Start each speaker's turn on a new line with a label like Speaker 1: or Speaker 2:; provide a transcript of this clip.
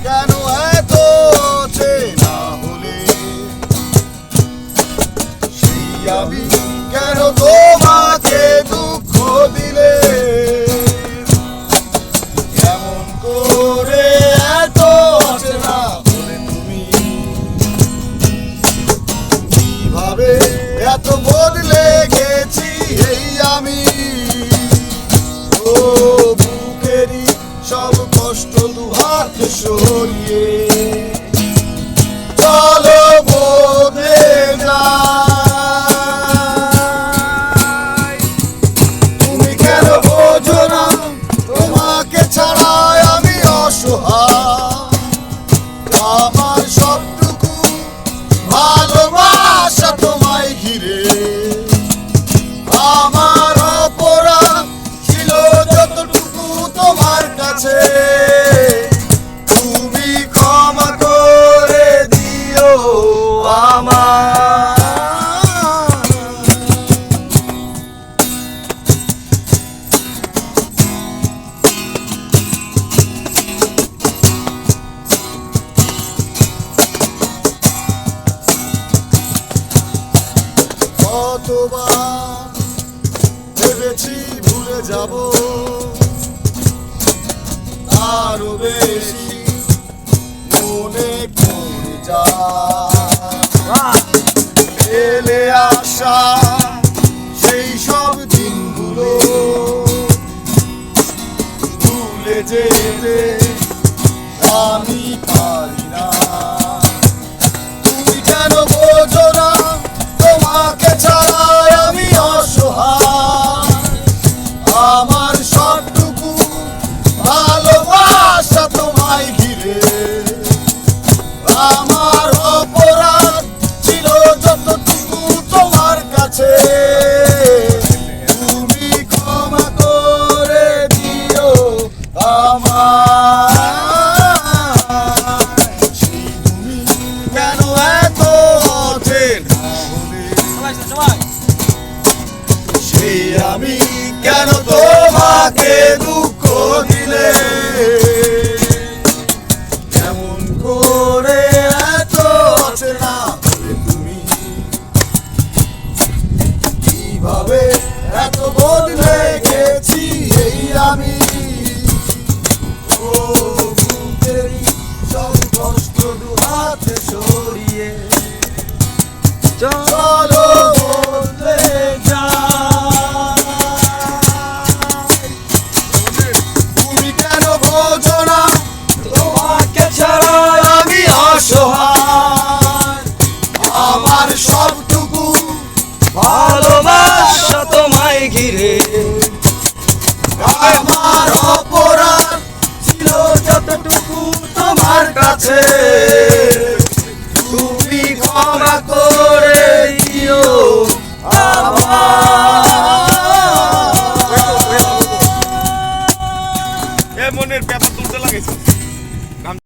Speaker 1: কেন এত চেনা হলে, সেই আমি কেন তোমাকে দুঃখ দিলে, কেমন করে এত চেনা হলে তুমি, কিভাবে এত বদলে গেছি এই আমি। ও বুকেরই সব কষ্ট দুহাত সরিয়ে চলো বদলে যাই। তুমি কেন বোঝো না তোমাকে ছাড়া আমি অসহায়, আমার সবটুকু ভালোবাসা তোমায় ঘিরে, আমার অপরাধ ছিল যতটুকু তোমার কাছে, তুমি ক্ষমা করে দিও আমায়। কতবার ভেবেছি ভুলে যাব, আরো বেশি মনে পড়ে যায় ফেলে আসা সেই সব দিনগুলো, ভুলে যেতে আমি পারি না। তুমি কেন বোঝো না তোমাকে ছাড়া আমি অসহায়, আমার সবটুকু ভালোবাসা তোমায় ঘিরে, আমার অপরাধ ছিল যতটুকু তোমার কাছে, তুমি ক্ষমা করে দিও আমায়। তুমি কেন এত অচেনা হলে, সেই আমি কেন তোমাকে দুঃখ দিলে, কেমন করে এত অচেনা হলে তুমি, কিভাবে এত বদলে গেছি এই আমি। ও বুকেরই সব কষ্ট দুহাতে সরিয়ে চলো বদলে যাই। তুমি কেন বোঝো না তোমাকে ছাড়া আমি অসহায়, আমার সবটুকু
Speaker 2: ভালোবাসা তোমায় ঘিরে,
Speaker 1: আমার